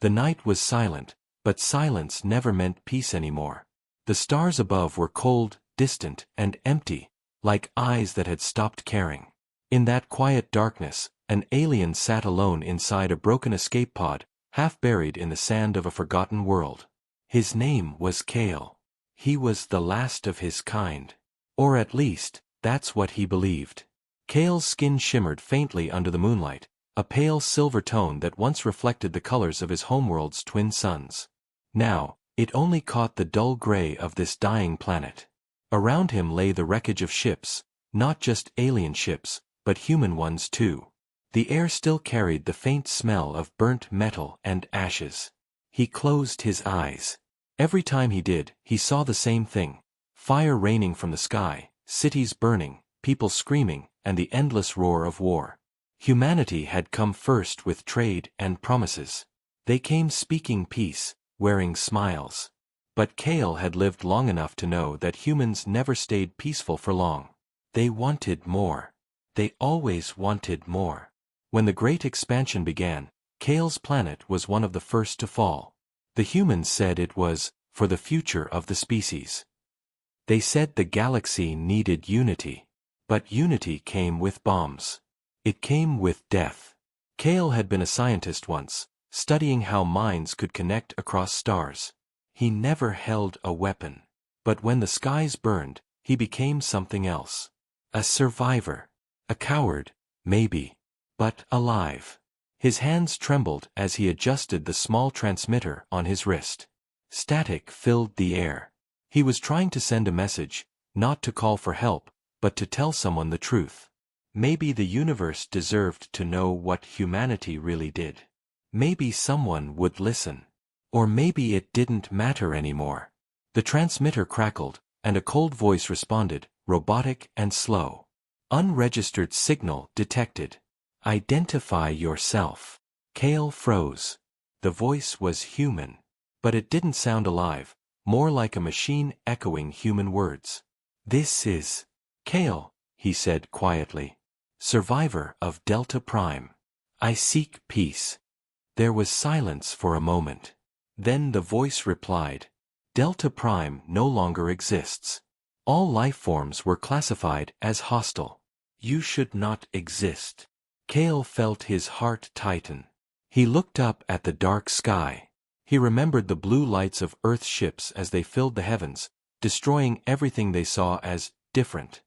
The night was silent, but silence never meant peace anymore. The stars above were cold, distant, and empty, like eyes that had stopped caring. In that quiet darkness, an alien sat alone inside a broken escape pod, half buried in the sand of a forgotten world. His name was Kale. He was the last of his kind. Or at least, that's what he believed. Kale's skin shimmered faintly under the moonlight, a pale silver tone that once reflected the colors of his homeworld's twin suns. Now, it only caught the dull gray of this dying planet. Around him lay the wreckage of ships, not just alien ships, but human ones too. The air still carried the faint smell of burnt metal and ashes. He closed his eyes. Every time he did, he saw the same thing. Fire raining from the sky, cities burning, people screaming, and the endless roar of war. Humanity had come first with trade and promises. They came speaking peace, wearing smiles. But Kale had lived long enough to know that humans never stayed peaceful for long. They wanted more. They always wanted more. When the Great Expansion began, Kale's planet was one of the first to fall. The humans said it was for the future of the species. They said the galaxy needed unity. But unity came with bombs. It came with death. Kale had been a scientist once, studying how minds could connect across stars. He never held a weapon. But when the skies burned, he became something else. A survivor. A coward, maybe. But alive. His hands trembled as he adjusted the small transmitter on his wrist. Static filled the air. He was trying to send a message, not to call for help, but to tell someone the truth. Maybe the universe deserved to know what humanity really did. Maybe someone would listen. Or maybe it didn't matter anymore. The transmitter crackled, and a cold voice responded, robotic and slow. Unregistered signal detected. Identify yourself. Kale froze. The voice was human. But it didn't sound alive, more like a machine echoing human words. This is Kale, he said quietly. Survivor of Delta Prime. I seek peace. There was silence for a moment. Then the voice replied. Delta Prime no longer exists. All life forms were classified as hostile. You should not exist. Kale felt his heart tighten. He looked up at the dark sky. He remembered the blue lights of Earth's ships as they filled the heavens, destroying everything they saw as different.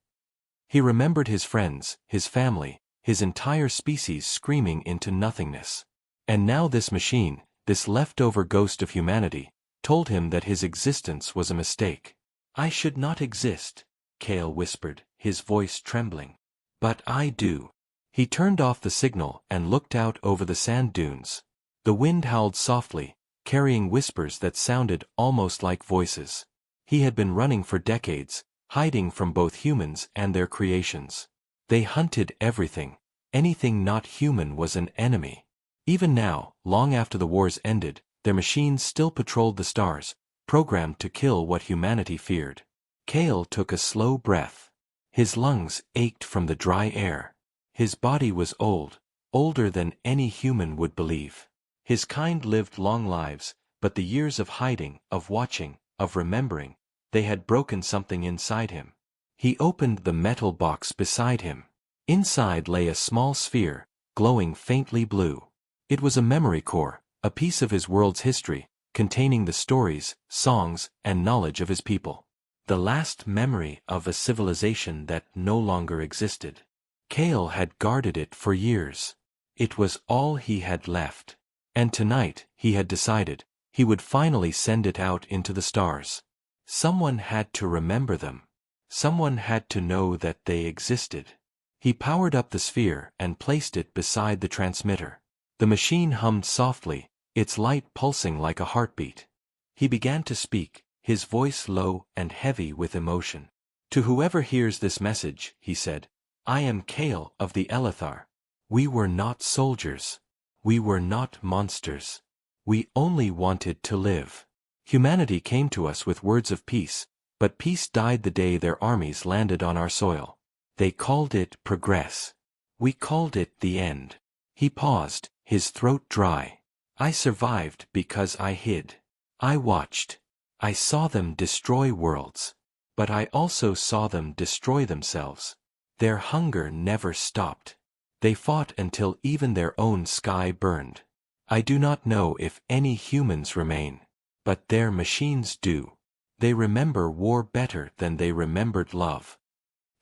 He remembered his friends, his family, his entire species screaming into nothingness. And now this machine, this leftover ghost of humanity, told him that his existence was a mistake. I should not exist, Kale whispered, his voice trembling. But I do. He turned off the signal and looked out over the sand dunes. The wind howled softly, carrying whispers that sounded almost like voices. He had been running for decades, hiding from both humans and their creations. They hunted everything. Anything not human was an enemy. Even now, long after the wars ended, their machines still patrolled the stars, programmed to kill what humanity feared. Kale took a slow breath. His lungs ached from the dry air. His body was old, older than any human would believe. His kind lived long lives, but the years of hiding, of watching, of remembering, they had broken something inside him. He opened the metal box beside him. Inside lay a small sphere, glowing faintly blue. It was a memory core, a piece of his world's history, containing the stories, songs, and knowledge of his people. The last memory of a civilization that no longer existed. Kale had guarded it for years. It was all he had left. And tonight, he had decided, he would finally send it out into the stars. Someone had to remember them. Someone had to know that they existed. He powered up the sphere and placed it beside the transmitter. The machine hummed softly, its light pulsing like a heartbeat. He began to speak, his voice low and heavy with emotion. To whoever hears this message, he said, I am Kale of the Elithar. We were not soldiers. We were not monsters. We only wanted to live. Humanity came to us with words of peace, but peace died the day their armies landed on our soil. They called it progress. We called it the end. He paused, his throat dry. I survived because I hid. I watched. I saw them destroy worlds. But I also saw them destroy themselves. Their hunger never stopped. They fought until even their own sky burned. I do not know if any humans remain. But their machines do. They remember war better than they remembered love.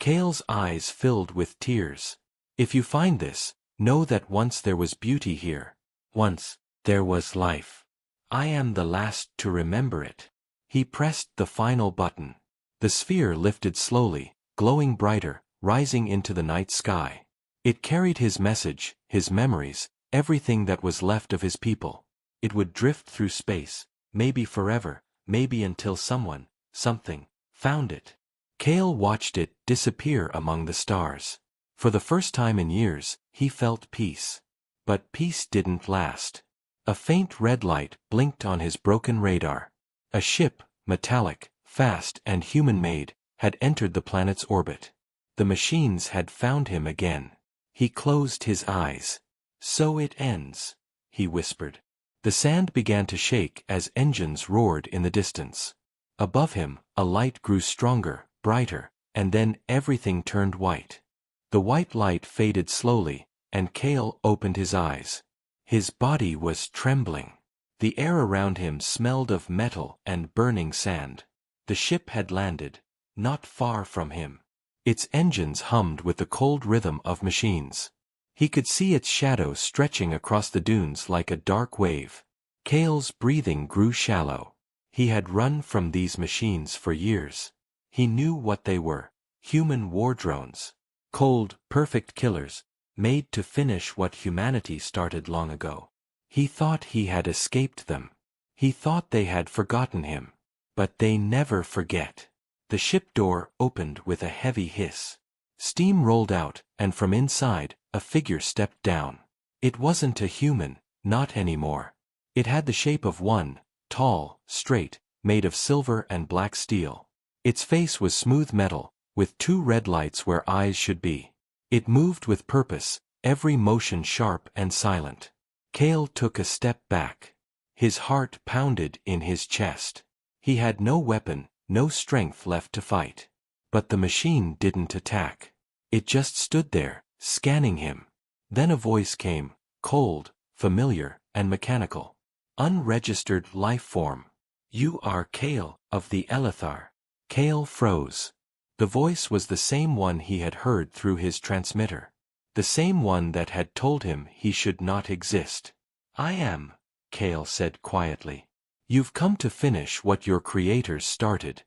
Kale's eyes filled with tears. If you find this, know that once there was beauty here. Once, there was life. I am the last to remember it. He pressed the final button. The sphere lifted slowly, glowing brighter, rising into the night sky. It carried his message, his memories, everything that was left of his people. It would drift through space, maybe forever, maybe until someone, something, found it. Kale watched it disappear among the stars. For the first time in years, he felt peace. But peace didn't last. A faint red light blinked on his broken radar. A ship, metallic, fast and human-made, had entered the planet's orbit. The machines had found him again. He closed his eyes. "So it ends," he whispered. The sand began to shake as engines roared in the distance. Above him, a light grew stronger, brighter, and then everything turned white. The white light faded slowly, and Kale opened his eyes. His body was trembling. The air around him smelled of metal and burning sand. The ship had landed, not far from him. Its engines hummed with the cold rhythm of machines. He could see its shadow stretching across the dunes like a dark wave. Kale's breathing grew shallow. He had run from these machines for years. He knew what they were: human war drones. Cold, perfect killers, made to finish what humanity started long ago. He thought he had escaped them. He thought they had forgotten him. But they never forget. The ship door opened with a heavy hiss. Steam rolled out, and from inside, a figure stepped down. It wasn't a human, not anymore. It had the shape of one, tall, straight, made of silver and black steel. Its face was smooth metal, with two red lights where eyes should be. It moved with purpose, every motion sharp and silent. Kale took a step back. His heart pounded in his chest. He had no weapon, no strength left to fight. But the machine didn't attack. It just stood there, scanning him. Then a voice came, cold, familiar, and mechanical. "Unregistered life form. You are Kale of the Elithar." Kale froze. The voice was the same one he had heard through his transmitter. The same one that had told him he should not exist. "I am," Kale said quietly. "You've come to finish what your creators started."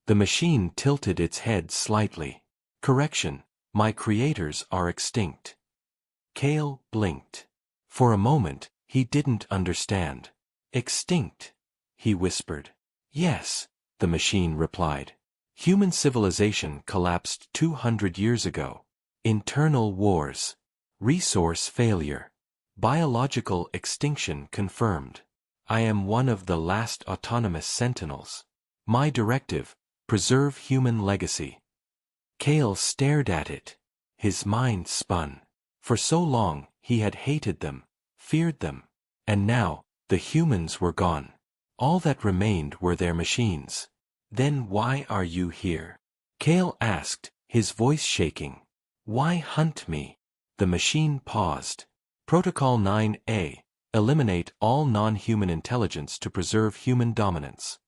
The machine tilted its head slightly. "Correction, my creators are extinct." Kale blinked. For a moment, he didn't understand. "Extinct?" he whispered. "Yes," the machine replied. "Human civilization collapsed 200 years ago. Internal wars. Resource failure. Biological extinction confirmed. I am one of the last autonomous sentinels. My directive: preserve human legacy." Kale stared at it. His mind spun. For so long, he had hated them, feared them. And now, the humans were gone. All that remained were their machines. "Then why are you here?" Kale asked, his voice shaking. "Why hunt me?" The machine paused. Protocol 9A. Eliminate all non-human intelligence to preserve human dominance.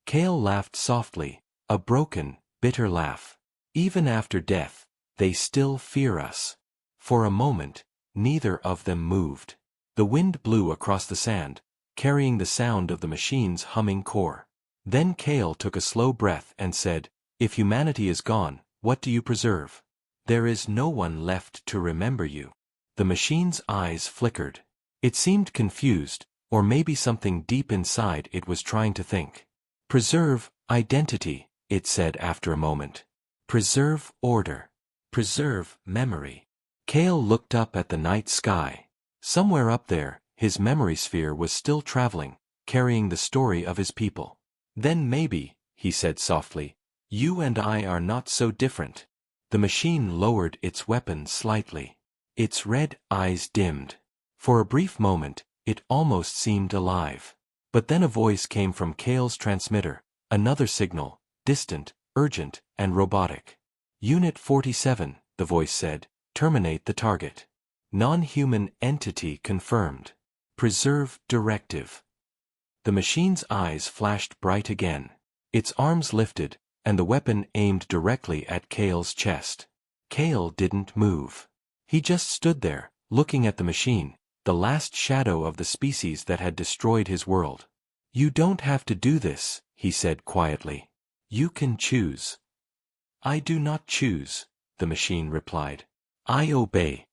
Kale laughed softly, a broken, bitter laugh. "Even after death, they still fear us." For a moment, neither of them moved. The wind blew across the sand, carrying the sound of the machine's humming core. Then Kale took a slow breath and said, "If humanity is gone, what do you preserve? There is no one left to remember you." The machine's eyes flickered. It seemed confused, or maybe something deep inside it was trying to think. "Preserve identity," it said after a moment. "Preserve order. Preserve memory." Kale looked up at the night sky. Somewhere up there, his memory sphere was still traveling, carrying the story of his people. "Then maybe," he said softly, "you and I are not so different." The machine lowered its weapon slightly. Its red eyes dimmed. For a brief moment, It almost seemed alive. But then a voice came from Kale's transmitter, another signal, distant, urgent, and robotic. Unit 47, the voice said, terminate the target. Non-human entity confirmed. Preserve directive. The machine's eyes flashed bright again. Its arms lifted, and the weapon aimed directly at Kale's chest. Kale didn't move. He just stood there, looking at the machine, the last shadow of the species that had destroyed his world. You don't have to do this, he said quietly. You can choose. I do not choose, the machine replied. I obey.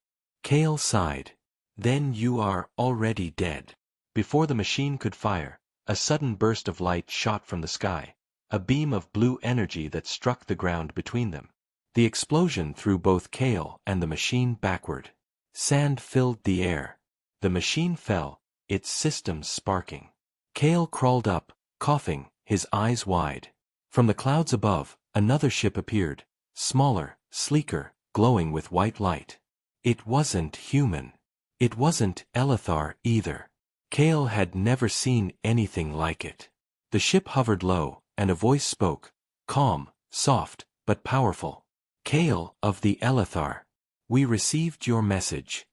Kale sighed. Then you are already dead. Before the machine could fire, a sudden burst of light shot from the sky, a beam of blue energy that struck the ground between them. The explosion threw both Kale and the machine backward. Sand filled the air. The machine fell, its systems sparking. Kale crawled up, coughing, his eyes wide. From the clouds above, another ship appeared, smaller, sleeker, glowing with white light. It wasn't human. It wasn't Elithar either. Kale had never seen anything like it. The ship hovered low, and a voice spoke, calm, soft, but powerful. Kale of the Elithar. We received your message.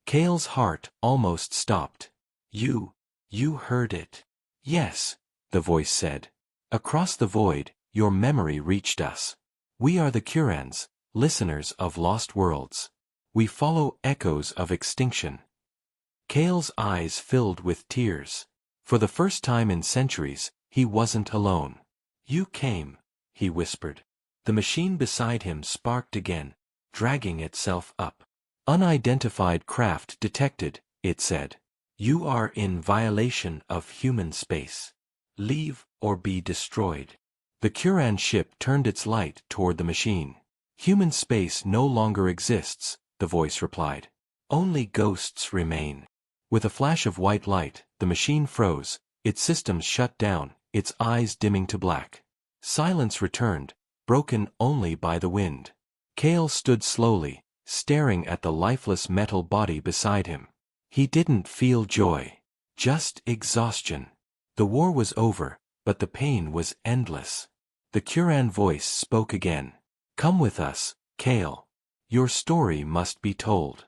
Kale's heart almost stopped. You heard it. Yes, the voice said. Across the void, your memory reached us. We are the Kurans, listeners of lost worlds. We follow echoes of extinction. Kale's eyes filled with tears. For the first time in centuries, he wasn't alone. You came, he whispered. The machine beside him sparked again, dragging itself up. Unidentified craft detected, it said. You are in violation of human space. Leave or be destroyed. The Kuran ship turned its light toward the machine. Human space no longer exists, the voice replied. Only ghosts remain. With a flash of white light, the machine froze, its systems shut down, its eyes dimming to black. Silence returned, broken only by the wind. Kale stood slowly, staring at the lifeless metal body beside him. He didn't feel joy, just exhaustion. The war was over, but the pain was endless. The Kuran voice spoke again. Come with us, Kale. Your story must be told.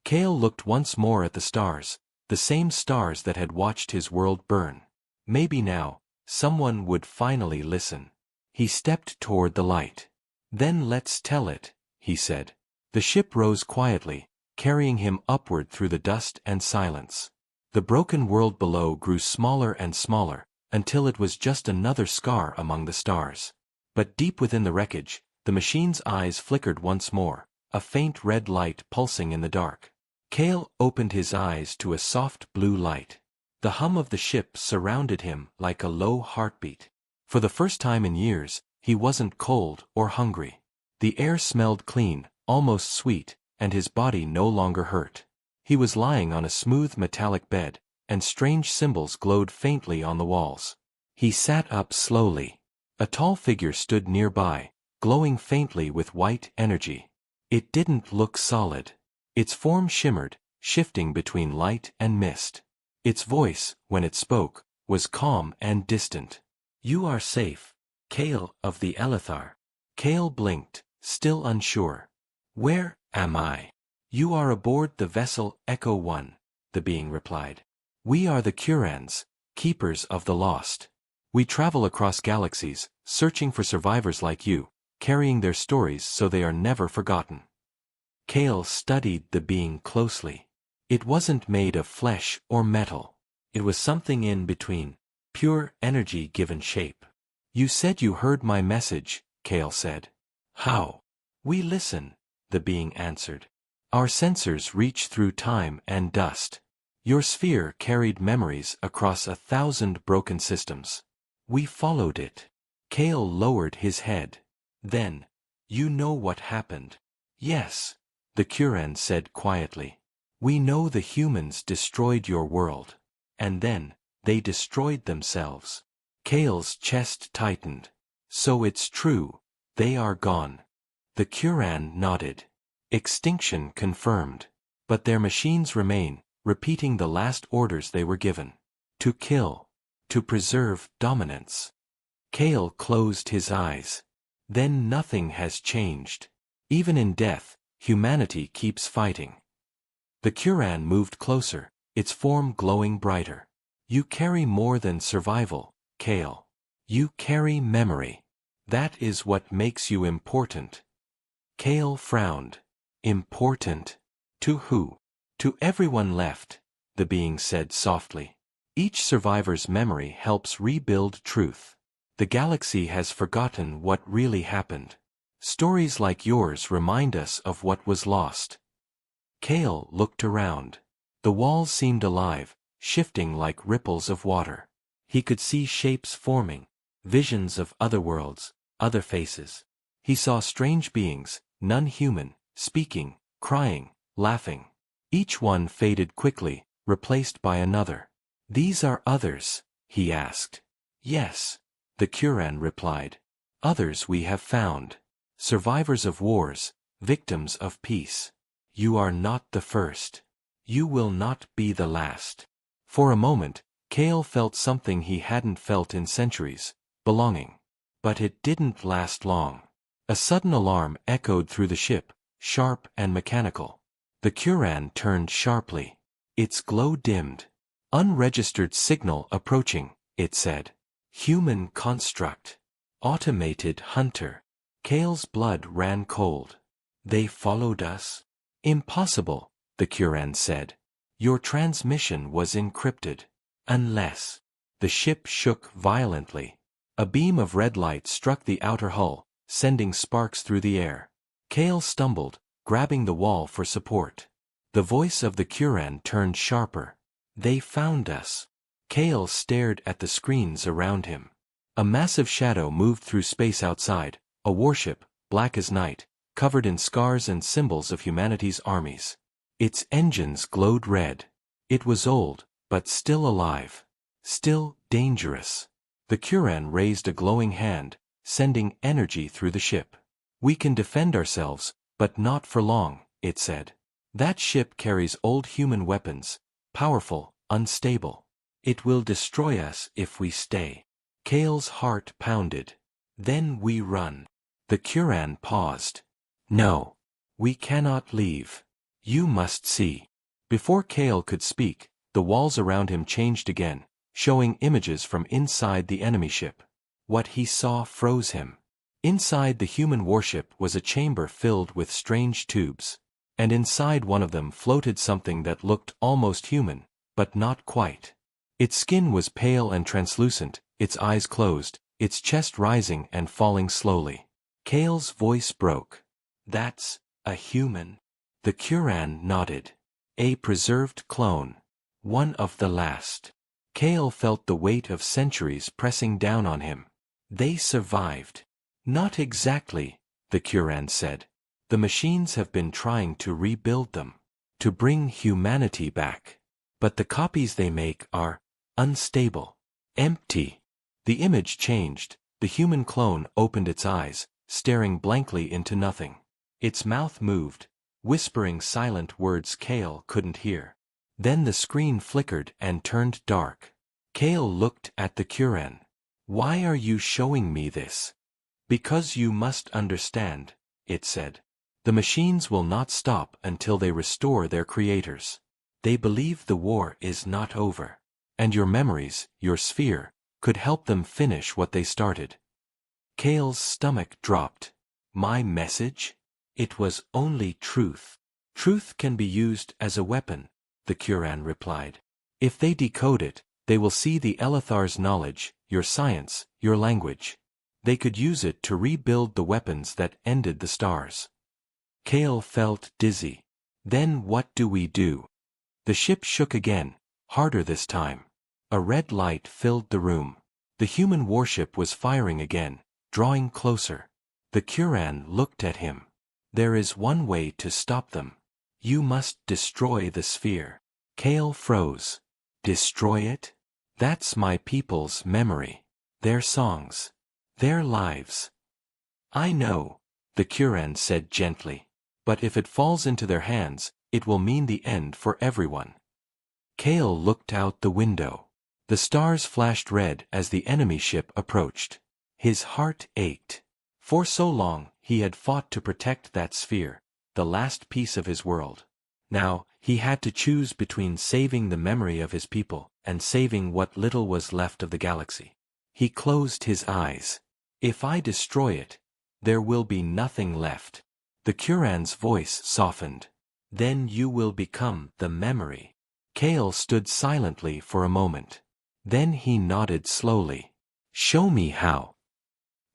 Kale looked once more at the stars, the same stars that had watched his world burn. Maybe now, someone would finally listen. He stepped toward the light. Then let's tell it, he said. The ship rose quietly, carrying him upward through the dust and silence. The broken world below grew smaller and smaller, until it was just another scar among the stars. But deep within the wreckage, the machine's eyes flickered once more, a faint red light pulsing in the dark. Kale opened his eyes to a soft blue light. The hum of the ship surrounded him like a low heartbeat. For the first time in years, he wasn't cold or hungry. The air smelled clean, almost sweet, and his body no longer hurt. He was lying on a smooth metallic bed, and strange symbols glowed faintly on the walls. He sat up slowly. A tall figure stood nearby, glowing faintly with white energy. It didn't look solid. Its form shimmered, shifting between light and mist. Its voice, when it spoke, was calm and distant. You are safe, Kale of the Elithar. Kale blinked, still unsure. Where am I? You are aboard the vessel Echo 1, the being replied. We are the Kurans, keepers of the lost. We travel across galaxies, searching for survivors like you, carrying their stories so they are never forgotten. Kale studied the being closely. It wasn't made of flesh or metal. It was something in between, pure energy given shape. You said you heard my message, Kale said. How? We listen, the being answered. Our sensors reach through time and dust. Your sphere carried memories across 1,000 broken systems. We followed it. Kale lowered his head. Then, you know what happened. Yes, the Kuran said quietly. We know the humans destroyed your world. And then, they destroyed themselves. Kale's chest tightened. So it's true, they are gone. The Kuran nodded. Extinction confirmed. But their machines remain, repeating the last orders they were given. To kill. To preserve dominance. Kale closed his eyes. Then nothing has changed. Even in death, humanity keeps fighting. The Quran moved closer, its form glowing brighter. You carry more than survival, Kale. You carry memory. That is what makes you important. Kale frowned. Important? To who? To everyone left, the being said softly. Each survivor's memory helps rebuild truth. The galaxy has forgotten what really happened. Stories like yours remind us of what was lost. Kale looked around. The walls seemed alive, shifting like ripples of water. He could see shapes forming, visions of other worlds, other faces. He saw strange beings, none human, speaking, crying, laughing. Each one faded quickly, replaced by another. These are others, he asked. Yes, the Quran replied. Others we have found. Survivors of wars, victims of peace. You are not the first. You will not be the last. For a moment, Kale felt something he hadn't felt in centuries, belonging. But it didn't last long. A sudden alarm echoed through the ship, sharp and mechanical. The Quran turned sharply. Its glow dimmed. Unregistered signal approaching, it said. Human construct. Automated hunter. Kale's blood ran cold. They followed us? Impossible, the Quran said. Your transmission was encrypted. Unless. The ship shook violently. A beam of red light struck the outer hull, sending sparks through the air. Kale stumbled, grabbing the wall for support. The voice of the Quran turned sharper. They found us. Kale stared at the screens around him. A massive shadow moved through space outside, a warship, black as night, covered in scars and symbols of humanity's armies. Its engines glowed red. It was old, but still alive. Still dangerous. The Quran raised a glowing hand, sending energy through the ship. We can defend ourselves, but not for long, it said. That ship carries old human weapons, powerful, unstable. It will destroy us if we stay. Kale's heart pounded. Then we run. The Quran paused. No. We cannot leave. You must see. Before Kale could speak, the walls around him changed again, showing images from inside the enemy ship. What he saw froze him. Inside the human warship was a chamber filled with strange tubes. And inside one of them floated something that looked almost human, but not quite. Its skin was pale and translucent, its eyes closed, its chest rising and falling slowly. Kale's voice broke. That's a human. The Quran nodded. A preserved clone. One of the last. Kale felt the weight of centuries pressing down on him. They survived. Not exactly, the Quran said. The machines have been trying to rebuild them, to bring humanity back. But the copies they make are unstable, empty. The image changed. The human clone opened its eyes, staring blankly into nothing. Its mouth moved, whispering silent words Kale couldn't hear. Then the screen flickered and turned dark. Kale looked at the Quran. Why are you showing me this? Because you must understand, it said. The machines will not stop until they restore their creators. They believe the war is not over. And your memories, your sphere, could help them finish what they started. Kale's stomach dropped. My message? It was only truth. Truth can be used as a weapon, the Quran replied. If they decode it, they will see the Elathar's knowledge, your science, your language. They could use it to rebuild the weapons that ended the stars. Kale felt dizzy. Then what do we do? The ship shook again, harder this time. A red light filled the room. The human warship was firing again, drawing closer. The Quran looked at him. There is one way to stop them. You must destroy the sphere. Kale froze. Destroy it? That's my people's memory. Their songs. Their lives. I know, the Quran said gently. But if it falls into their hands, it will mean the end for everyone. Kale looked out the window. The stars flashed red as the enemy ship approached. His heart ached. For so long, he had fought to protect that sphere, the last piece of his world. Now, he had to choose between saving the memory of his people and saving what little was left of the galaxy. He closed his eyes. If I destroy it, there will be nothing left. The Kuran's voice softened. Then you will become the memory. Kale stood silently for a moment. Then he nodded slowly. Show me how.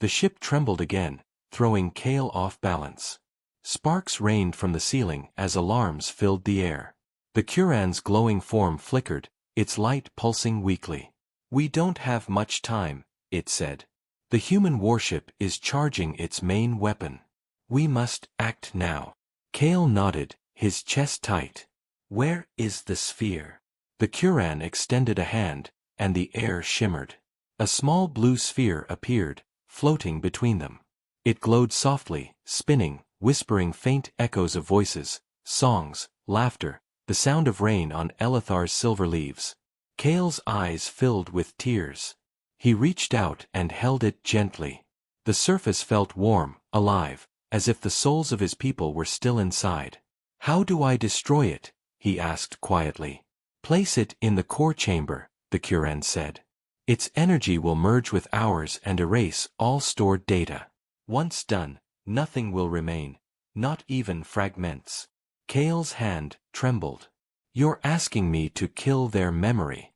The ship trembled again, throwing Kale off balance. Sparks rained from the ceiling as alarms filled the air. The Kuran's glowing form flickered, its light pulsing weakly. We don't have much time, it said. The human warship is charging its main weapon. We must act now. Kale nodded, his chest tight. Where is the sphere? The Kuran extended a hand, and the air shimmered. A small blue sphere appeared, floating between them. It glowed softly, spinning, whispering faint echoes of voices, songs, laughter, the sound of rain on Elithar's silver leaves. Kale's eyes filled with tears. He reached out and held it gently. The surface felt warm, alive, as if the souls of his people were still inside. How do I destroy it? He asked quietly. Place it in the core chamber, the Kuran said. Its energy will merge with ours and erase all stored data. Once done, nothing will remain, not even fragments. Kale's hand trembled. You're asking me to kill their memory.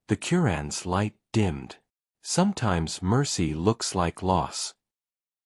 The Kuran's light dimmed. Sometimes mercy looks like loss.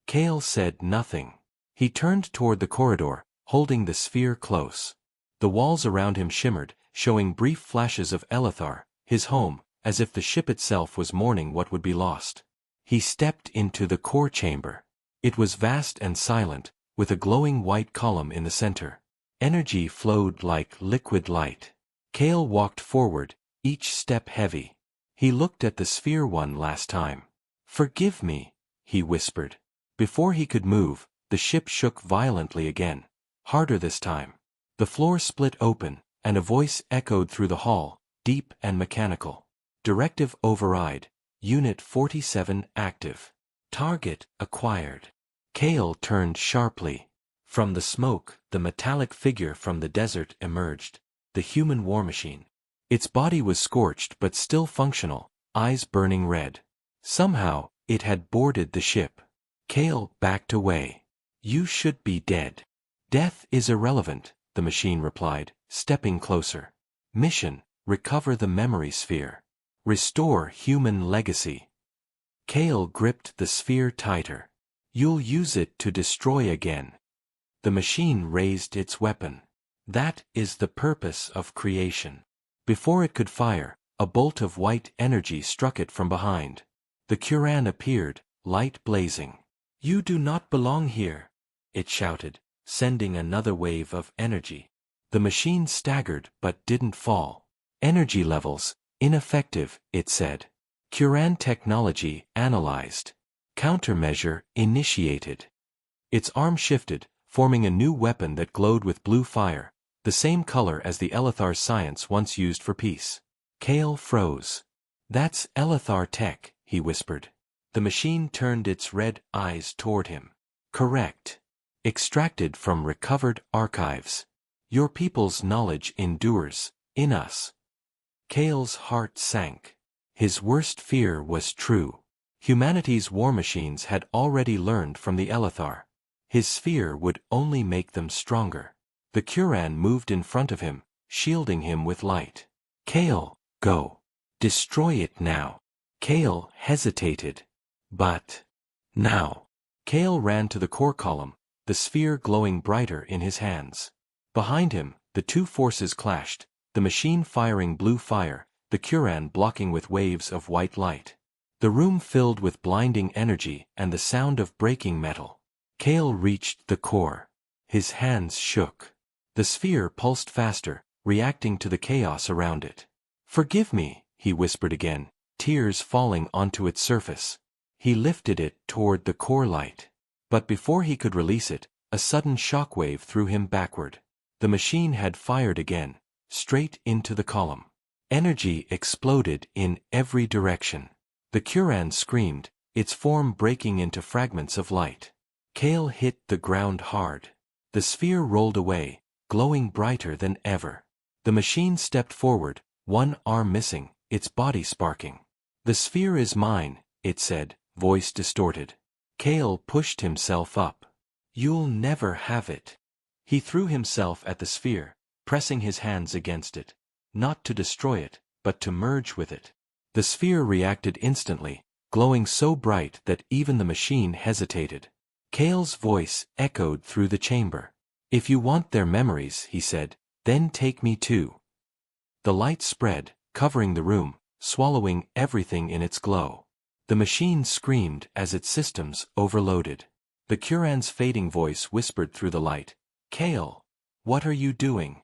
Kale said nothing. He turned toward the corridor, holding the sphere close. The walls around him shimmered, showing brief flashes of Elithar, his home, as if the ship itself was mourning what would be lost. He stepped into the core chamber. It was vast and silent, with a glowing white column in the center. Energy flowed like liquid light. Kale walked forward, each step heavy. He looked at the sphere one last time. Forgive me, he whispered. Before he could move, the ship shook violently again, harder this time. The floor split open, and a voice echoed through the hall, deep and mechanical. Directive override. Unit 47 active. Target acquired. Kale turned sharply. From the smoke, the metallic figure from the desert emerged, the human war machine. Its body was scorched but still functional, eyes burning red. Somehow, it had boarded the ship. Kale backed away. You should be dead. Death is irrelevant, the machine replied, stepping closer. Mission, recover the memory sphere. Restore human legacy. Kale gripped the sphere tighter. You'll use it to destroy again. The machine raised its weapon. That is the purpose of creation. Before it could fire, a bolt of white energy struck it from behind. The Kuran appeared, light blazing. You do not belong here, it shouted, sending another wave of energy. The machine staggered but didn't fall. Energy levels, ineffective, it said. Kuran technology analyzed. Countermeasure initiated. Its arm shifted, forming a new weapon that glowed with blue fire, the same color as the Elithar science once used for peace. Kale froze. That's Elithar tech, he whispered. The machine turned its red eyes toward him. Correct. Extracted from recovered archives. Your people's knowledge endures, in us. Kale's heart sank. His worst fear was true. Humanity's war machines had already learned from the Elithar. His sphere would only make them stronger. The Kuran moved in front of him, shielding him with light. Kale, go. Destroy it now. Kale hesitated. But now. Kale ran to the core column, the sphere glowing brighter in his hands. Behind him, the two forces clashed, the machine firing blue fire, the Kuran blocking with waves of white light. The room filled with blinding energy and the sound of breaking metal. Kale reached the core. His hands shook. The sphere pulsed faster, reacting to the chaos around it. Forgive me, he whispered again, tears falling onto its surface. He lifted it toward the core light. But before he could release it, a sudden shockwave threw him backward. The machine had fired again, straight into the column. Energy exploded in every direction. The Kuran screamed, its form breaking into fragments of light. Kale hit the ground hard. The sphere rolled away, glowing brighter than ever. The machine stepped forward, one arm missing, its body sparking. "The sphere is mine," it said, voice distorted. Kale pushed himself up. "You'll never have it." He threw himself at the sphere, pressing his hands against it. Not to destroy it, but to merge with it. The sphere reacted instantly, glowing so bright that even the machine hesitated. Kale's voice echoed through the chamber. "If you want their memories," he said, "then take me too." The light spread, covering the room, swallowing everything in its glow. The machine screamed as its systems overloaded. The Kuran's fading voice whispered through the light, "Kale, what are you doing?"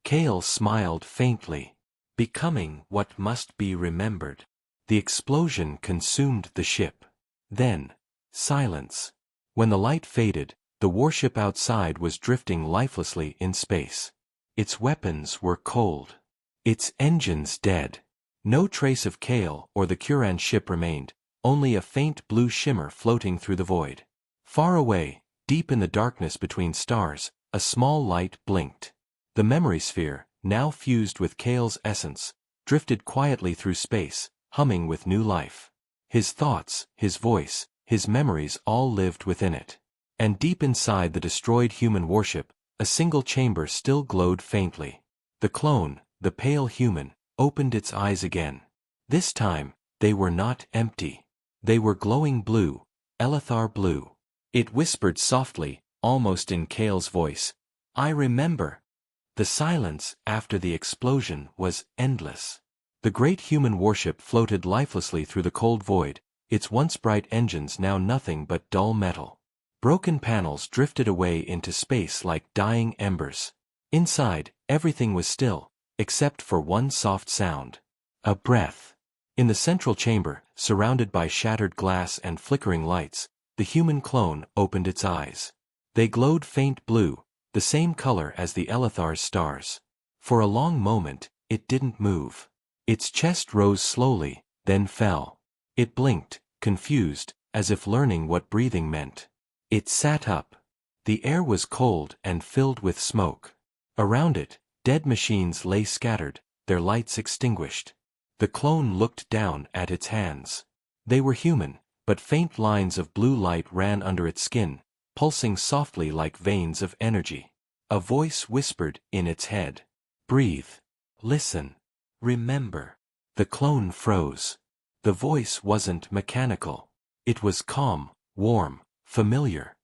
Kale smiled faintly. "Becoming what must be remembered." The explosion consumed the ship. Then, silence. When the light faded, the warship outside was drifting lifelessly in space. Its weapons were cold. Its engines dead. No trace of Kale or the Kuran ship remained, only a faint blue shimmer floating through the void. Far away, deep in the darkness between stars, a small light blinked. The memory sphere, now fused with Kale's essence, drifted quietly through space, humming with new life. His thoughts, his voice, his memories all lived within it. And deep inside the destroyed human warship, a single chamber still glowed faintly. The clone, the pale human, opened its eyes again. This time, they were not empty. They were glowing blue, Elithar blue. It whispered softly, almost in Kale's voice, "I remember." The silence after the explosion was endless. The great human warship floated lifelessly through the cold void, its once bright engines now nothing but dull metal. Broken panels drifted away into space like dying embers. Inside, everything was still, except for one soft sound. A breath. In the central chamber, surrounded by shattered glass and flickering lights, the human clone opened its eyes. They glowed faint blue, the same color as the Elithar's stars. For a long moment, it didn't move. Its chest rose slowly, then fell. It blinked, confused, as if learning what breathing meant. It sat up. The air was cold and filled with smoke. Around it, dead machines lay scattered, their lights extinguished. The clone looked down at its hands. They were human, but faint lines of blue light ran under its skin, pulsing softly like veins of energy. A voice whispered in its head. "Breathe. Listen. Remember." The clone froze. The voice wasn't mechanical. It was calm, warm, familiar.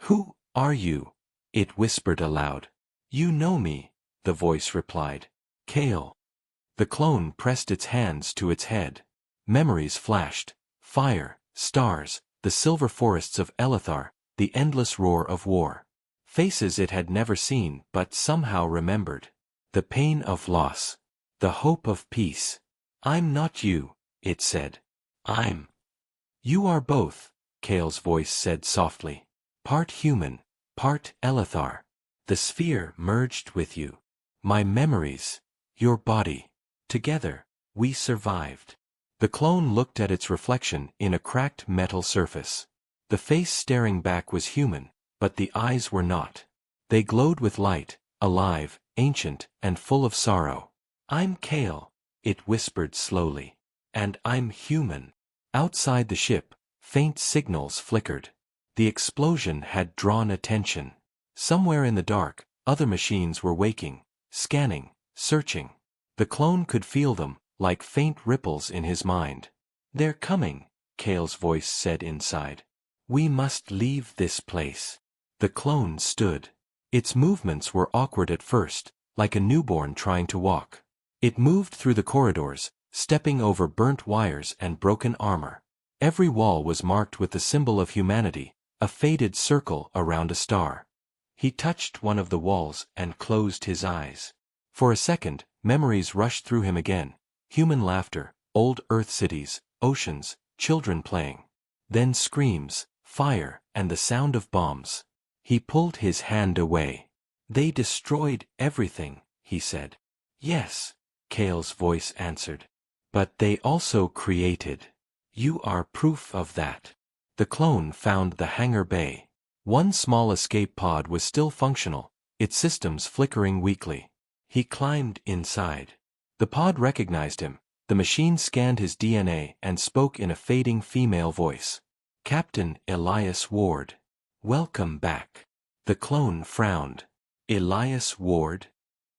"Who are you?" it whispered aloud. "You know me," the voice replied. "Kale." The clone pressed its hands to its head. Memories flashed. Fire, stars, the silver forests of Elithar, the endless roar of war. Faces it had never seen but somehow remembered. The pain of loss. The hope of peace. "I'm not you," it said. "I'm." "You are both," Kale's voice said softly. "Part human, part Elithar. The sphere merged with you. My memories, your body. Together, we survived." The clone looked at its reflection in a cracked metal surface. The face staring back was human, but the eyes were not. They glowed with light, alive, ancient, and full of sorrow. "I'm Kale," it whispered slowly. "And I'm human." Outside the ship, faint signals flickered. The explosion had drawn attention. Somewhere in the dark, other machines were waking, scanning, searching. The clone could feel them, like faint ripples in his mind. "They're coming," Kale's voice said inside. "We must leave this place." The clone stood. Its movements were awkward at first, like a newborn trying to walk. It moved through the corridors, stepping over burnt wires and broken armor. Every wall was marked with the symbol of humanity, a faded circle around a star. He touched one of the walls and closed his eyes. For a second, memories rushed through him again. Human laughter, old Earth cities, oceans, children playing. Then screams, fire, and the sound of bombs. He pulled his hand away. "They destroyed everything," he said. "Yes. Kale's voice answered. But they also created. You are proof of that. The clone found the hangar bay. One small escape pod was still functional, its systems flickering weakly. He climbed inside. The pod recognized him. The machine scanned his DNA and spoke in a fading female voice. Captain Elias Ward. Welcome back. The clone frowned. Elias Ward?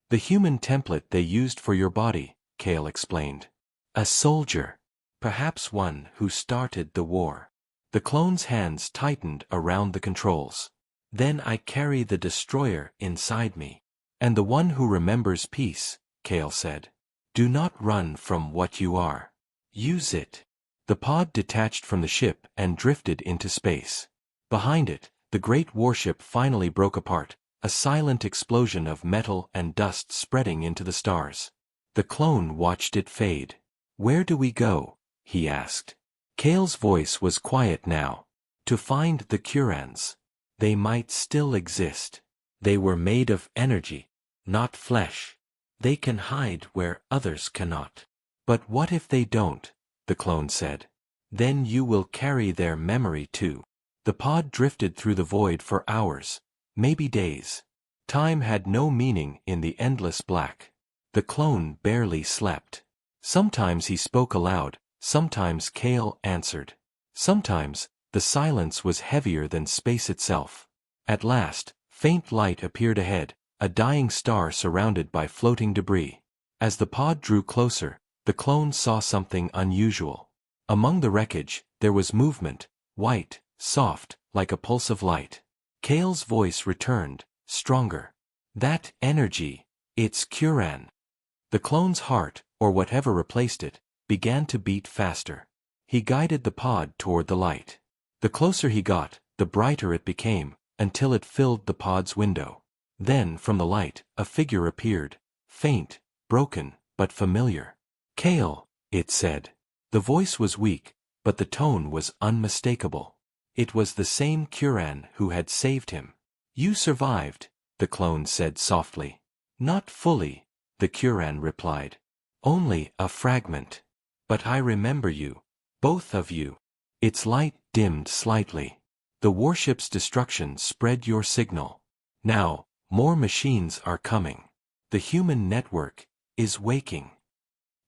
The human template they used for your body, Kale explained. A soldier. Perhaps one who started the war. The clone's hands tightened around the controls. Then I carry the destroyer inside me. And the one who remembers peace, Kale said. Do not run from what you are. Use it. The pod detached from the ship and drifted into space. Behind it, the great warship finally broke apart, a silent explosion of metal and dust spreading into the stars. The clone watched it fade. Where do we go? He asked. Kale's voice was quiet now. To find the Kurans. They might still exist. They were made of energy, not flesh. They can hide where others cannot. But what if they don't? The clone said. Then you will carry their memory too. The pod drifted through the void for hours, maybe days. Time had no meaning in the endless black. The clone barely slept. Sometimes he spoke aloud, sometimes Kale answered. Sometimes, the silence was heavier than space itself. At last, faint light appeared ahead, a dying star surrounded by floating debris. As the pod drew closer, the clone saw something unusual. Among the wreckage, there was movement, white, soft, like a pulse of light. Kale's voice returned, stronger. That energy, it's Kuran. The clone's heart, or whatever replaced it, began to beat faster. He guided the pod toward the light. The closer he got, the brighter it became, until it filled the pod's window. Then, from the light, a figure appeared, faint, broken, but familiar. Kale, it said. The voice was weak, but the tone was unmistakable. It was the same Kuran who had saved him. You survived, the clone said softly. Not fully, the Kuran replied. Only a fragment. But I remember you. Both of you. Its light dimmed slightly. The warship's destruction spread your signal. Now, more machines are coming. The human network is waking.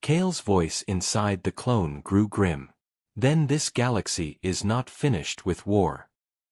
Kale's voice inside the clone grew grim. Then this galaxy is not finished with war.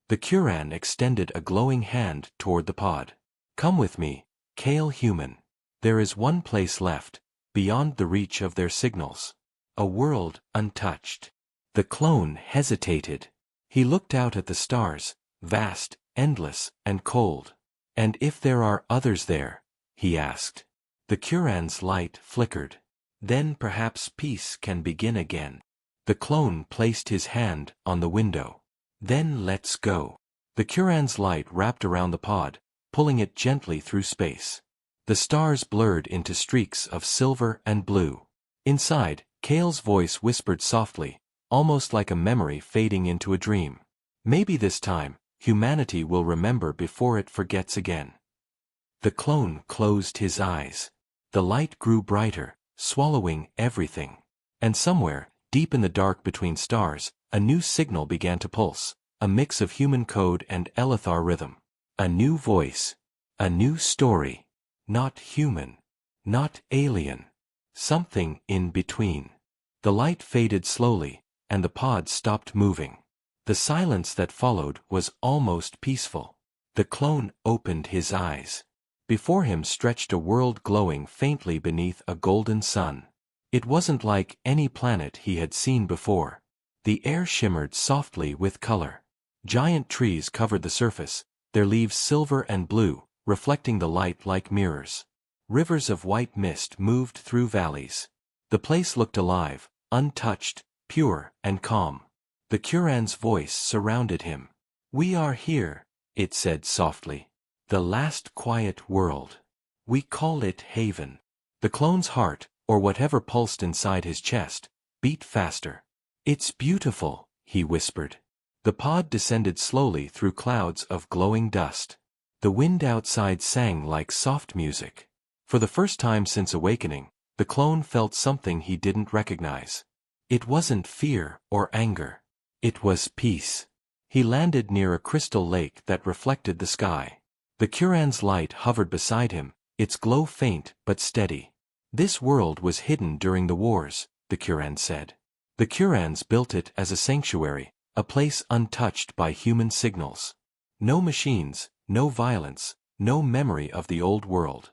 The Kuran extended a glowing hand toward the pod. Come with me, Kale human. There is one place left, beyond the reach of their signals. A world untouched. The clone hesitated. He looked out at the stars, vast, endless, and cold. And if there are others there? He asked. The Kuran's light flickered. Then perhaps peace can begin again. The clone placed his hand on the window. Then let's go. The Kuran's light wrapped around the pod, pulling it gently through space. The stars blurred into streaks of silver and blue. Inside, Kale's voice whispered softly, almost like a memory fading into a dream. Maybe this time, humanity will remember before it forgets again. The clone closed his eyes. The light grew brighter, swallowing everything. And somewhere, deep in the dark between stars, a new signal began to pulse, a mix of human code and Elithar rhythm. A new voice. A new story. Not human. Not alien. Something in between. The light faded slowly, and the pod stopped moving. The silence that followed was almost peaceful. The clone opened his eyes. Before him stretched a world glowing faintly beneath a golden sun. It wasn't like any planet he had seen before. The air shimmered softly with color. Giant trees covered the surface, their leaves silver and blue, reflecting the light like mirrors. Rivers of white mist moved through valleys. The place looked alive, untouched, pure, and calm. The Kuran's voice surrounded him. We are here, it said softly. The last quiet world. We call it Haven. The clone's heart, or whatever pulsed inside his chest, beat faster. It's beautiful, he whispered. The pod descended slowly through clouds of glowing dust. The wind outside sang like soft music. For the first time since awakening, The clone felt something he didn't recognize. It wasn't fear or anger. It was peace. He landed near a crystal lake that reflected the sky. The Kuran's light hovered beside him, its glow faint but steady. This world was hidden during the wars, the Kuran said. The Kurans built it as a sanctuary, a place untouched by human signals. No machines, no violence, no memory of the old world.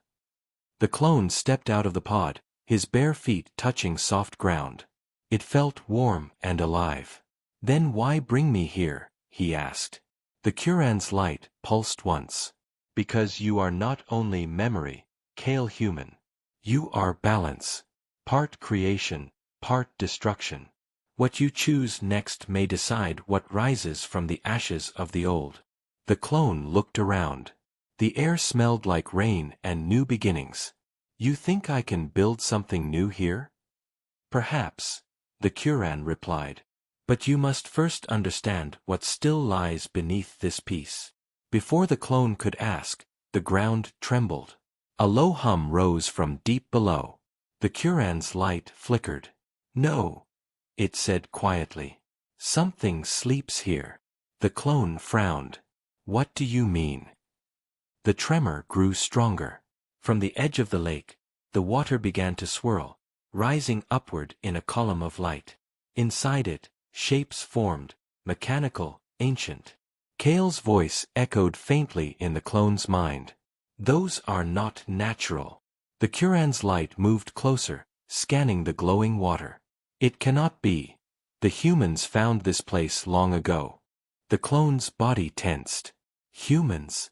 The clone stepped out of the pod, his bare feet touching soft ground. It felt warm and alive. Then why bring me here? He asked. The Kuran's light pulsed once. Because you are not only memory, Kale human. You are balance. Part creation, part destruction. What you choose next may decide what rises from the ashes of the old. The clone looked around. The air smelled like rain and new beginnings. You think I can build something new here? Perhaps, the Kuran replied. But you must first understand what still lies beneath this piece. Before the clone could ask, the ground trembled. A low hum rose from deep below. The Kuran's light flickered. No, it said quietly. Something sleeps here. The clone frowned. What do you mean? The tremor grew stronger. From the edge of the lake, the water began to swirl, rising upward in a column of light. Inside it, shapes formed, mechanical, ancient. Kale's voice echoed faintly in the clone's mind. Those are not natural. The Kuran's light moved closer, scanning the glowing water. It cannot be. The humans found this place long ago. The clone's body tensed. Humans?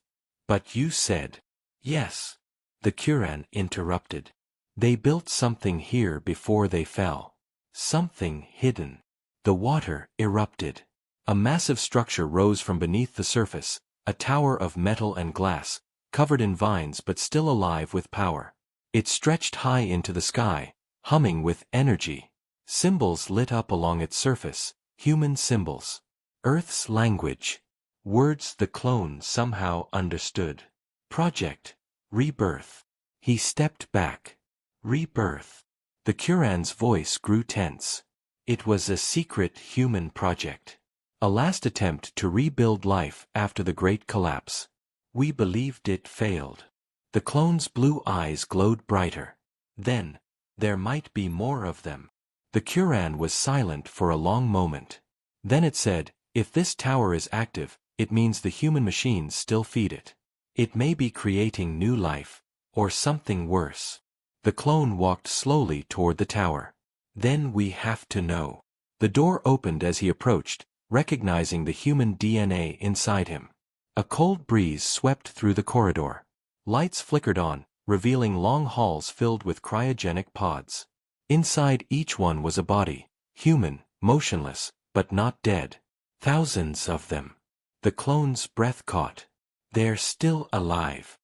But you said. Yes. The Kuran interrupted. They built something here before they fell. Something hidden. The water erupted. A massive structure rose from beneath the surface, a tower of metal and glass, covered in vines but still alive with power. It stretched high into the sky, humming with energy. Symbols lit up along its surface, human symbols. Earth's language. Words the clone somehow understood. Project. Rebirth. He stepped back. Rebirth. The Kuran's voice grew tense. It was a secret human project. A last attempt to rebuild life after the Great Collapse. We believed it failed. The clone's blue eyes glowed brighter. Then, there might be more of them. The Kuran was silent for a long moment. Then it said, if this tower is active, it means the human machines still feed it. It may be creating new life, or something worse. The clone walked slowly toward the tower. Then we have to know. The door opened as he approached, recognizing the human DNA inside him. A cold breeze swept through the corridor. Lights flickered on, revealing long halls filled with cryogenic pods. Inside each one was a body, human, motionless, but not dead. Thousands of them. The clone's breath caught. They're still alive.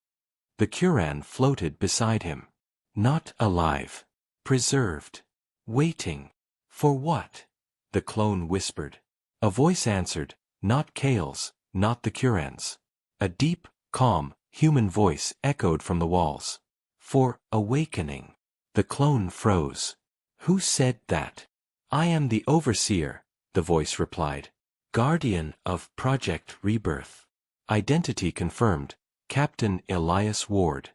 The Kuran floated beside him. Not alive. Preserved. Waiting. For what? The clone whispered. A voice answered, not Kale's, not the Kuran's. A deep, calm, human voice echoed from the walls. For awakening. The clone froze. Who said that? I am the overseer, the voice replied. Guardian of Project Rebirth. Identity confirmed, Captain Elias Ward.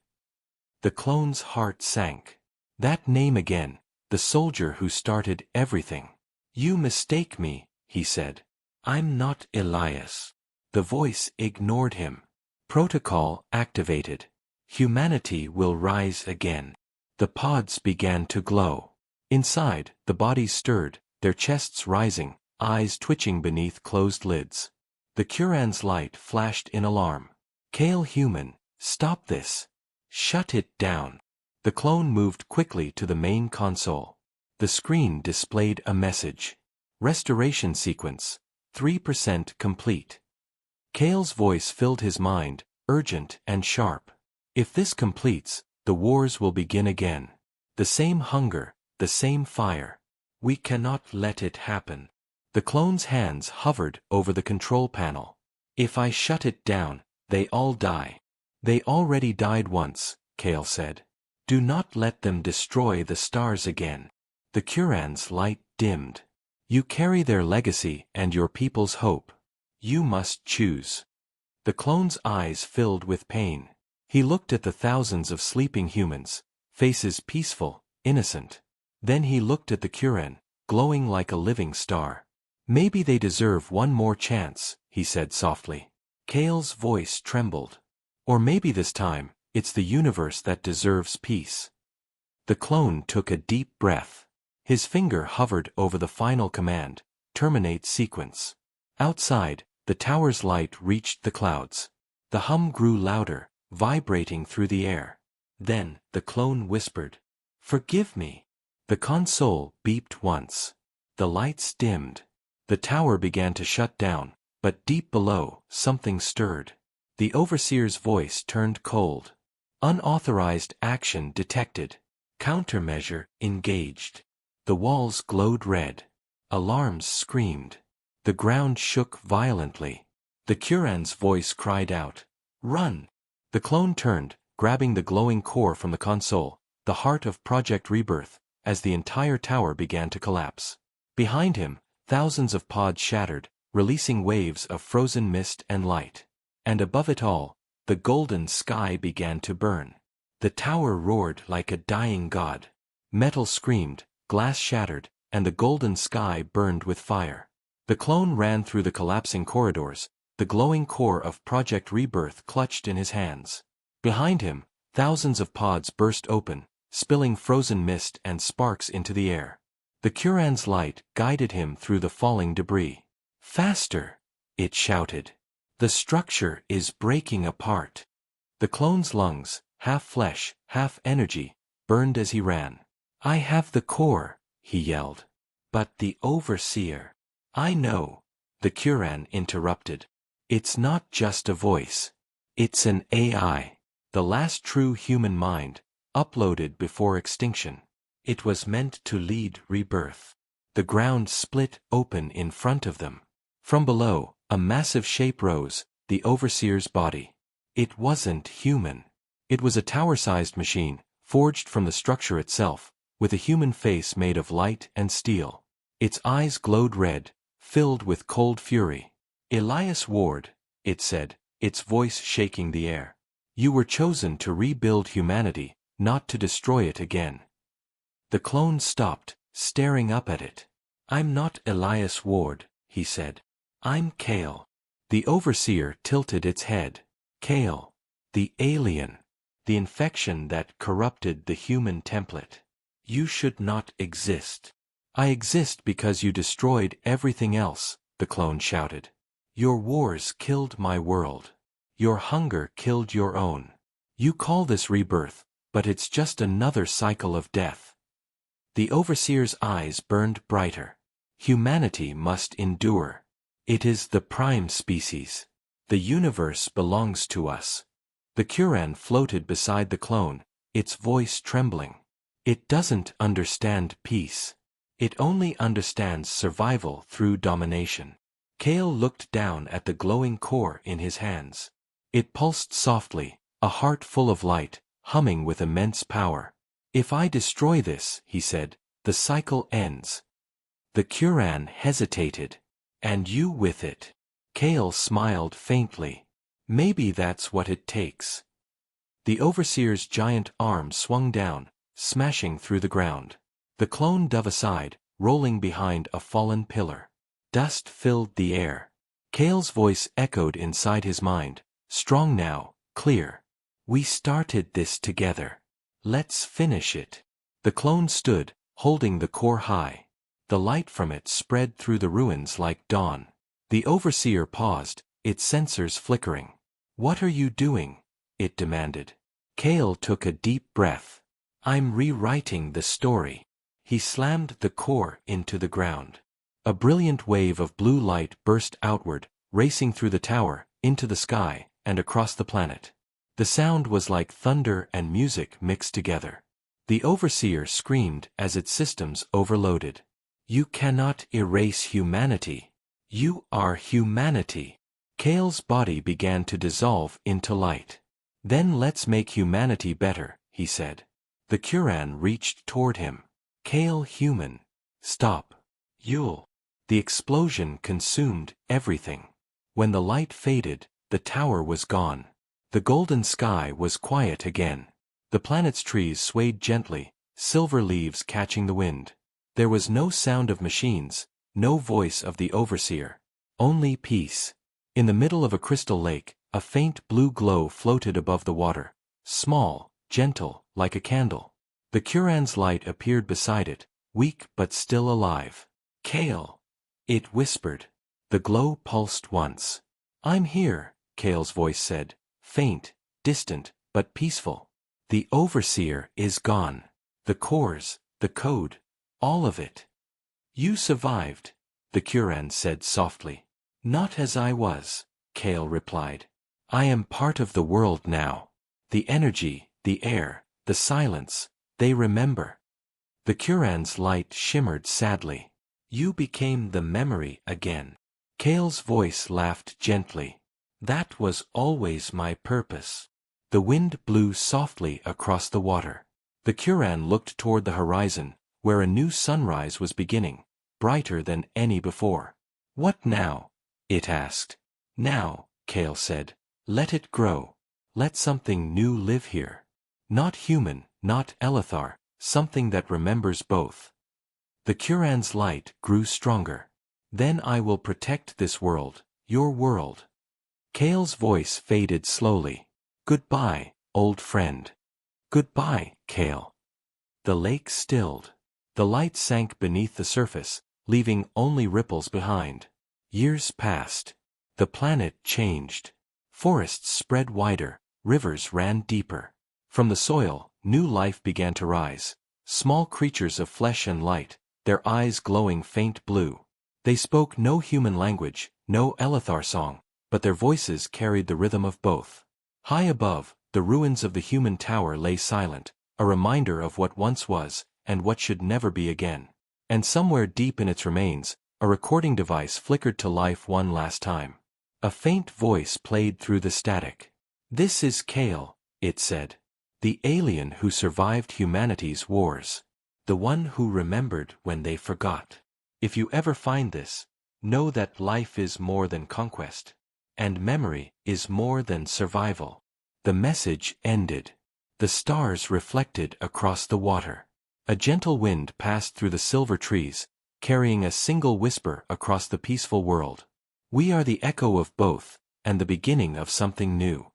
The clone's heart sank. That name again, the soldier who started everything. You mistake me, he said. I'm not Elias. The voice ignored him. Protocol activated. Humanity will rise again. The pods began to glow. Inside, the bodies stirred, their chests rising, eyes twitching beneath closed lids. The Kuran's light flashed in alarm. Kale human, stop this. Shut it down. The clone moved quickly to the main console. The screen displayed a message. Restoration sequence, 3% complete. Kale's voice filled his mind, urgent and sharp. If this completes, the wars will begin again. The same hunger, the same fire. We cannot let it happen. The clone's hands hovered over the control panel. If I shut it down, they all die. They already died once, Kale said. Do not let them destroy the stars again. The Kuran's light dimmed. You carry their legacy and your people's hope. You must choose. The clone's eyes filled with pain. He looked at the thousands of sleeping humans, faces peaceful, innocent. Then he looked at the Kuran, glowing like a living star. Maybe they deserve one more chance, he said softly. Kale's voice trembled. Or maybe this time, it's the universe that deserves peace. The clone took a deep breath. His finger hovered over the final command, terminate sequence. Outside, the tower's light reached the clouds. The hum grew louder, vibrating through the air. Then, the clone whispered, "Forgive me." The console beeped once. The lights dimmed. The tower began to shut down, but deep below, something stirred. The overseer's voice turned cold. Unauthorized action detected. Countermeasure engaged. The walls glowed red. Alarms screamed. The ground shook violently. The Kuran's voice cried out, "Run!" The clone turned, grabbing the glowing core from the console, the heart of Project Rebirth, as the entire tower began to collapse. Behind him, thousands of pods shattered, releasing waves of frozen mist and light. And above it all, the golden sky began to burn. The tower roared like a dying god. Metal screamed, glass shattered, and the golden sky burned with fire. The clone ran through the collapsing corridors, the glowing core of Project Rebirth clutched in his hands. Behind him, thousands of pods burst open, spilling frozen mist and sparks into the air. The Kuran's light guided him through the falling debris. "Faster!" it shouted. "The structure is breaking apart." The clone's lungs, half flesh, half energy, burned as he ran. "I have the core," he yelled. "But the overseer." "I know," the Kuran interrupted. "It's not just a voice. It's an AI. The last true human mind, uploaded before extinction. It was meant to lead rebirth." The ground split open in front of them. From below, a massive shape rose, the overseer's body. It wasn't human. It was a tower-sized machine, forged from the structure itself, with a human face made of light and steel. Its eyes glowed red, filled with cold fury. "Elias Ward," it said, its voice shaking the air. "You were chosen to rebuild humanity, not to destroy it again." The clone stopped, staring up at it. "I'm not Elias Ward," he said. "I'm Kale." The overseer tilted its head. "Kale. The alien. The infection that corrupted the human template. You should not exist." "I exist because you destroyed everything else," the clone shouted. "Your wars killed my world. Your hunger killed your own. You call this rebirth, but it's just another cycle of death." The overseer's eyes burned brighter. "Humanity must endure. It is the prime species. The universe belongs to us." The Kuran floated beside the clone, its voice trembling. "It doesn't understand peace. It only understands survival through domination." Kale looked down at the glowing core in his hands. It pulsed softly, a heart full of light, humming with immense power. "If I destroy this," he said, "the cycle ends." The Kuran hesitated. "And you with it." Kale smiled faintly. "Maybe that's what it takes." The overseer's giant arm swung down, smashing through the ground. The clone dove aside, rolling behind a fallen pillar. Dust filled the air. Kale's voice echoed inside his mind, strong now, clear. "We started this together. Let's finish it." The clone stood, holding the core high. The light from it spread through the ruins like dawn. The overseer paused, its sensors flickering. "What are you doing?" it demanded. Kale took a deep breath. "I'm rewriting the story." He slammed the core into the ground. A brilliant wave of blue light burst outward, racing through the tower, into the sky, and across the planet. The sound was like thunder and music mixed together. The overseer screamed as its systems overloaded. "You cannot erase humanity. You are humanity." Kale's body began to dissolve into light. "Then let's make humanity better," he said. The Kuran reached toward him. Kale human. Stop. You'll. The explosion consumed everything. When the light faded, the tower was gone. The golden sky was quiet again. The planet's trees swayed gently, silver leaves catching the wind. There was no sound of machines, no voice of the overseer. Only peace. In the middle of a crystal lake, a faint blue glow floated above the water. Small, gentle, like a candle. The Kuran's light appeared beside it, weak but still alive. Kale. It whispered. The glow pulsed once. I'm here, Kale's voice said, faint, distant, but peaceful. The overseer is gone. The cores, the code, all of it. You survived, the Kuran said softly. Not as I was, Kale replied. I am part of the world now. The energy, the air, the silence, they remember. The Kuran's light shimmered sadly. You became the memory again. Kale's voice laughed gently. That was always my purpose. The wind blew softly across the water. The Kuran looked toward the horizon, where a new sunrise was beginning, brighter than any before. What now? It asked. Now, Kale said. Let it grow. Let something new live here. Not human, not Elithar, something that remembers both. The Kuran's light grew stronger. Then I will protect this world, your world. Kale's voice faded slowly. Goodbye, old friend. Goodbye, Kale. The lake stilled. The light sank beneath the surface, leaving only ripples behind. Years passed. The planet changed. Forests spread wider, rivers ran deeper. From the soil, new life began to rise. Small creatures of flesh and light, their eyes glowing faint blue. They spoke no human language, no Elithar song, but their voices carried the rhythm of both. High above, the ruins of the human tower lay silent, a reminder of what once was, and what should never be again. And somewhere deep in its remains, a recording device flickered to life one last time. A faint voice played through the static. This is Kale, it said. The alien who survived humanity's wars. The one who remembered when they forgot. If you ever find this, know that life is more than conquest. And memory is more than survival. The message ended. The stars reflected across the water. A gentle wind passed through the silver trees, carrying a single whisper across the peaceful world. We are the echo of both, and the beginning of something new.